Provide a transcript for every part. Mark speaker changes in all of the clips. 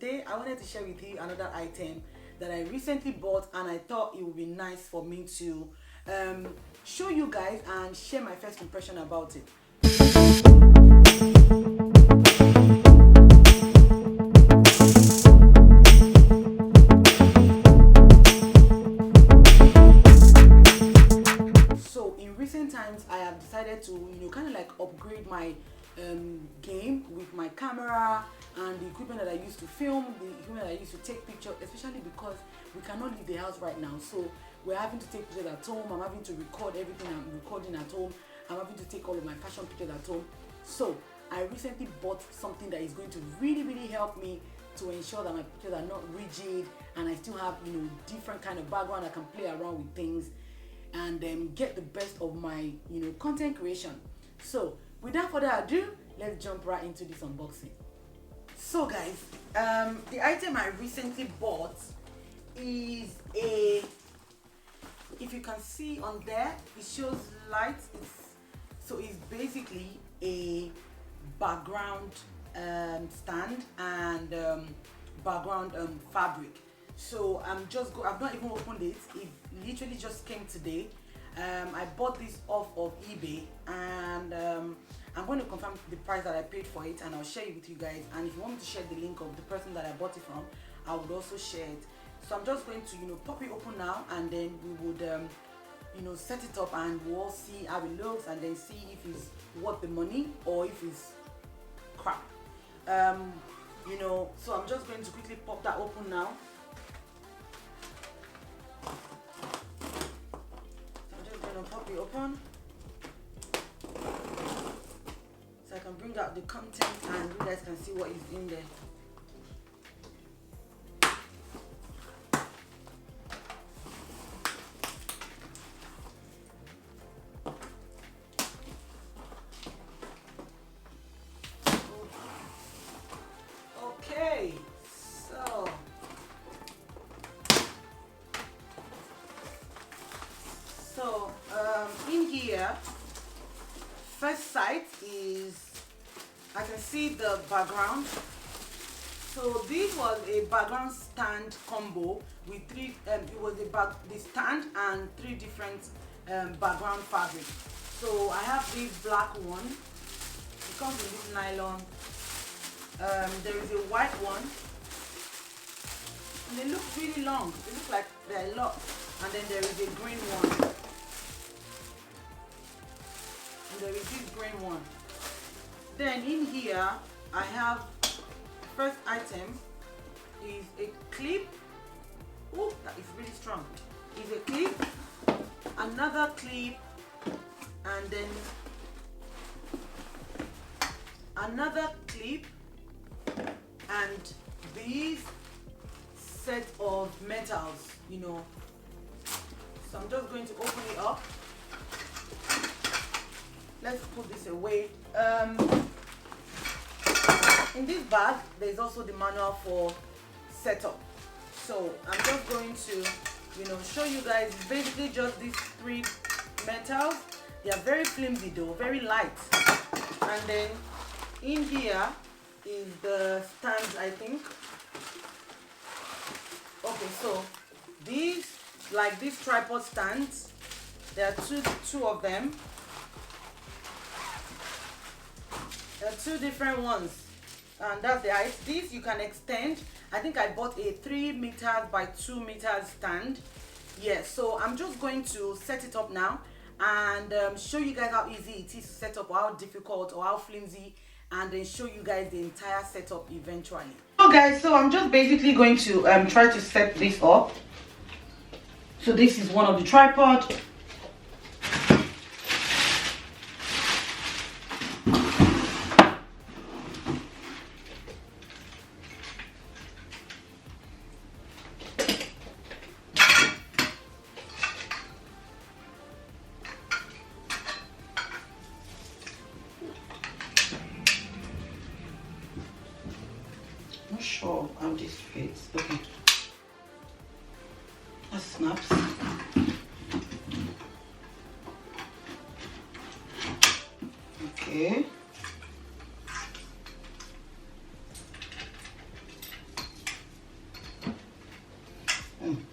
Speaker 1: Today I wanted to share with you another item that I recently bought, and I thought it would be nice for me to show you guys and share my first impression about it. So in recent times I have decided to kind of like upgrade my game with my camera and the equipment that I used to film, the equipment that I used to take pictures, especially because we cannot leave the house right now. So we're having to take pictures at home. I'm having to record everything I'm recording at home. I'm having to take all of my fashion pictures at home. So I recently bought something that is going to really help me to ensure that my pictures are not rigid and I still have different kind of background. I can play around with things and get the best of my content creation. So without further ado, let's jump right into this unboxing. So guys, the item I recently bought is if you can see on there, it shows lights. It's basically a background stand and background fabric. So I've not even opened it. It literally just came today. I bought this off of eBay, and I'm going to confirm the price that I paid for it, and I'll share it with you guys. And if you want me to share the link of the person that I bought it from, I would also share it. So I'm just going to pop it open now, and then we would set it up, and we'll all see how it looks, and then see if it's worth the money or if it's crap. So I'm just going to quickly pop that open now. Pop it open so I can bring out the content and you guys can see what is in there. Okay, so in here, first sight is I can see the background. So this was a background stand combo with three. It was the stand and three different background fabric. So I have this black one. It comes in this nylon. There is a white one, and they look really long. They look like they're a lot. And then there is a green one. And there is this green one. Then in here, I have first item is a clip. Oh, that is really strong. Is a clip, another clip, and then another clip, and these set of metals. So I'm just going to open it up. Let's put this away. In this bag, there's also the manual for setup. So I'm just going to, show you guys basically just these three metals. They are very flimsy though, very light. And then in here is the stands, I think. Okay, so these tripod stands, there are two of them. There are two different ones, and that's the height. These you can extend. I think I bought a 3 meters by 2 meters stand. Yeah, so I'm just going to set it up now and show you guys how easy it is to set up, or how difficult or how flimsy, and then show you guys the entire setup eventually. So guys, so I'm just basically going to try to set this up. So this is one of the tripods. Not sure how this fits. Okay. That snaps. Okay.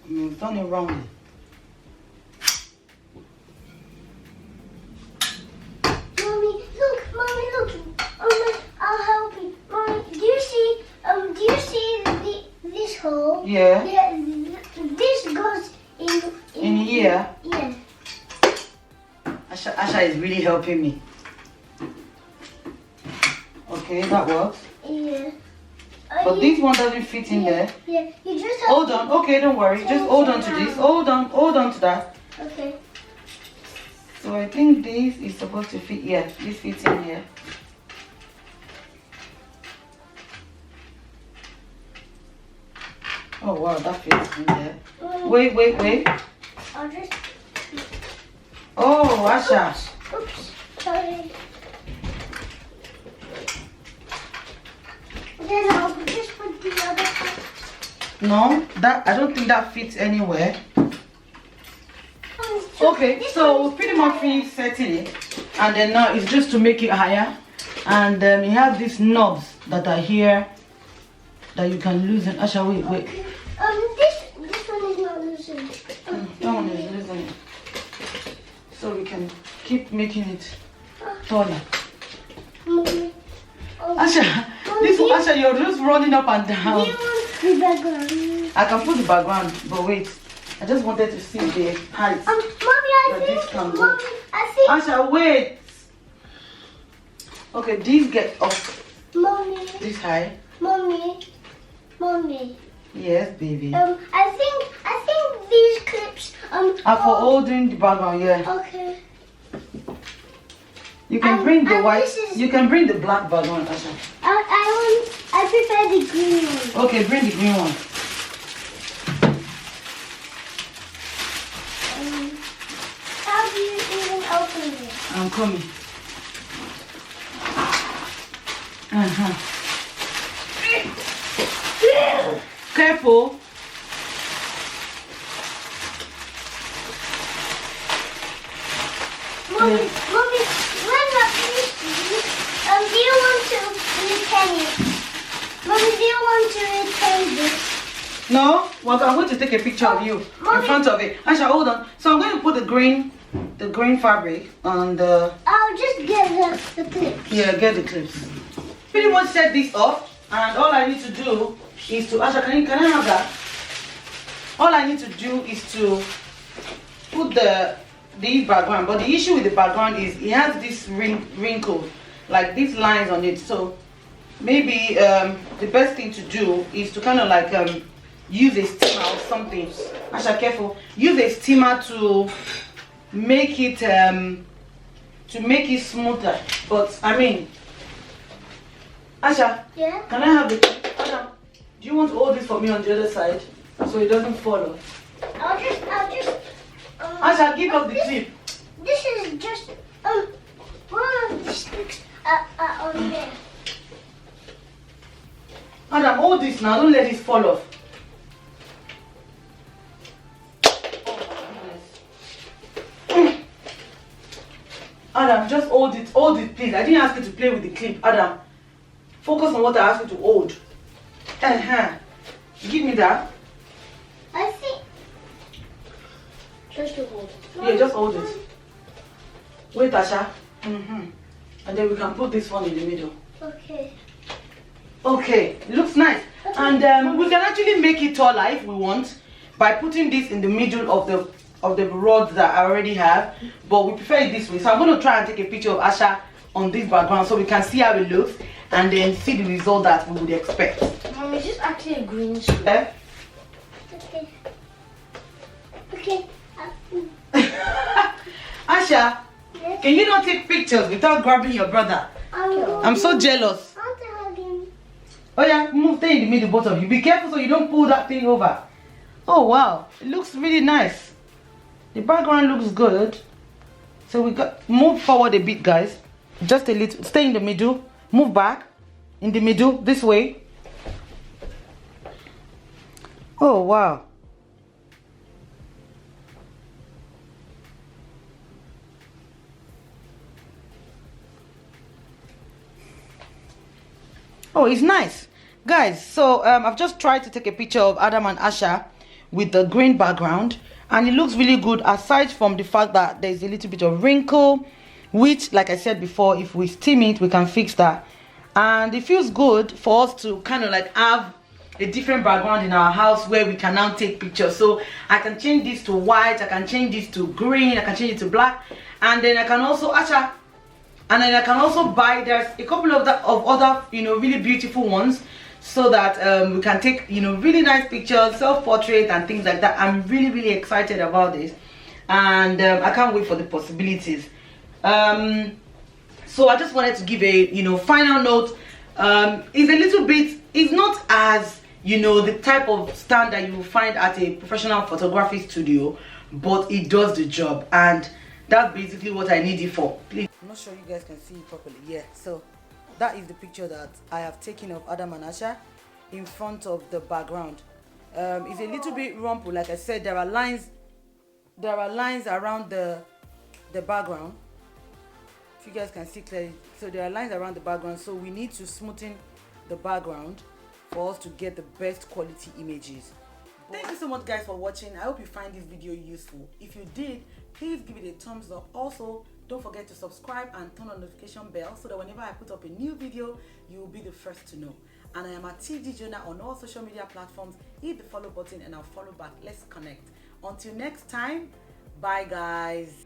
Speaker 1: We've done it wrongly.
Speaker 2: Mommy, look. I'll help you. Mommy, do you see this hole?
Speaker 1: Yeah.
Speaker 2: This goes
Speaker 1: In here.
Speaker 2: Yeah.
Speaker 1: Asha is really helping me. Okay, that works.
Speaker 2: Yeah.
Speaker 1: But this one doesn't fit in there.
Speaker 2: Yeah, you just have
Speaker 1: Hold on. Okay, don't worry. Just hold on to this. Hold on to that.
Speaker 2: Okay.
Speaker 1: So I think this is supposed to fit. Yeah, this fits in here. Oh wow, that fits in there. Wait.
Speaker 2: I'll just.
Speaker 1: Oh, Asha.
Speaker 2: Oops. Sorry. Then I'll just put the other part.
Speaker 1: No, I don't think that fits anywhere. Okay, so we pretty much finished setting it, and then now it's just to make it higher, and it has these knobs that are here that you can loosen. Asha, wait.
Speaker 2: This one is not loosened.
Speaker 1: That one is loosening, so we can keep making it taller.
Speaker 2: Mommy.
Speaker 1: Asha, Asha, you're just running up and down.
Speaker 2: Do you want the background?
Speaker 1: I can put the background, but wait. I just wanted to see the height.
Speaker 2: Mommy, I think.
Speaker 1: Asha, wait. Okay, these get up
Speaker 2: Mommy.
Speaker 1: this high.
Speaker 2: Mommy.
Speaker 1: Yes, baby.
Speaker 2: I think these clips
Speaker 1: Are for holding the background, yeah.
Speaker 2: Okay.
Speaker 1: You can bring the white.
Speaker 2: this is-
Speaker 1: You can bring the black background, Asha.
Speaker 2: I prefer the green one.
Speaker 1: Okay, bring the green one.
Speaker 2: How do you even open it?
Speaker 1: I'm coming. Careful.
Speaker 2: Mommy, when I finish this, do you want to retain it? Mommy, do you want to retain this?
Speaker 1: No, well, I'm going to take a picture of you in front of it. Asha, hold on. So I'm going to put the green fabric on the.
Speaker 2: I'll just get the clips.
Speaker 1: Yeah, get the clips. Pretty much set this up, and all I need to do is to. Asha, can I have that? All I need to do is to put the background. But the issue with the background is it has this wrinkle, like these lines on it. So maybe the best thing to do is to kind of like use a steamer or something. Asha, careful. Use a steamer to make it smoother. But I mean, Asha,
Speaker 2: Yeah?
Speaker 1: can I have the Asha, do you want to hold this for me on the other side so it doesn't fall off?
Speaker 2: I'll just.
Speaker 1: Asha, give us the clip.
Speaker 2: This is just one of the sticks on there.
Speaker 1: Adam, hold this now. Don't let this fall off. Adam, just hold it. Hold it, please. I didn't ask you to play with the clip. Adam, focus on what I asked you to hold. Give me that.
Speaker 2: I think. Just to hold it.
Speaker 1: Yeah, just hold it. Wait, Asha. And then we can put this one in the middle.
Speaker 2: Okay.
Speaker 1: Okay, it looks nice. And we can actually make it taller if we want by putting this in the middle of the rods that I already have. But we prefer it this way. So I'm going to try and take a picture of Asha on this background so we can see how it looks and then see the result that we would expect.
Speaker 2: Mom, it's just actually a green screen.
Speaker 1: Okay?
Speaker 2: Okay.
Speaker 1: Asha,
Speaker 2: Yes.
Speaker 1: can you not take pictures without grabbing your brother? I'm so jealous.
Speaker 2: I want to hug him.
Speaker 1: Oh yeah, move, stay in the middle, both of you. Be careful so you don't pull that thing over. Oh wow, it looks really nice. The background looks good. So we got, move forward a bit, guys. Just a little, stay in the middle. Move back, in the middle, this way. Oh wow. Oh, it's nice. Guys, so I've just tried to take a picture of Adam and Asha with the green background, and it looks really good, aside from the fact that there's a little bit of wrinkle, which, like I said before, if we steam it, we can fix that. And it feels good for us to kind of like have a different background in our house where we can now take pictures. So I can change this to white, I can change this to green, I can change it to black, and then I can also buy, there's a couple of other, you know, really beautiful ones, so that we can take, you know, really nice pictures, self-portrait and things like that. I'm really excited about this, and I can't wait for the possibilities. So I just wanted to give a, you know, final note. It's a little bit, it's not as, you know, the type of stand that you will find at a professional photography studio, but it does the job, and that's basically what I need it for. Please. I'm not sure you guys can see it properly. Yeah, so that is the picture that I have taken of Adam and Asha in front of the background. It's a little bit rumpled. Like I said, there are lines around the background. If you guys can see clearly, so there are lines around the background, so we need to smoothen the background for us to get the best quality images. Thank you so much, guys, for watching. I hope you find this video useful. If you did, please give it a thumbs up. Also, don't forget to subscribe and turn on the notification bell so that whenever I put up a new video, you will be the first to know. And I am at Gregory-Jonah on all social media platforms. Hit the follow button and I'll follow back. Let's connect. Until next time, bye guys.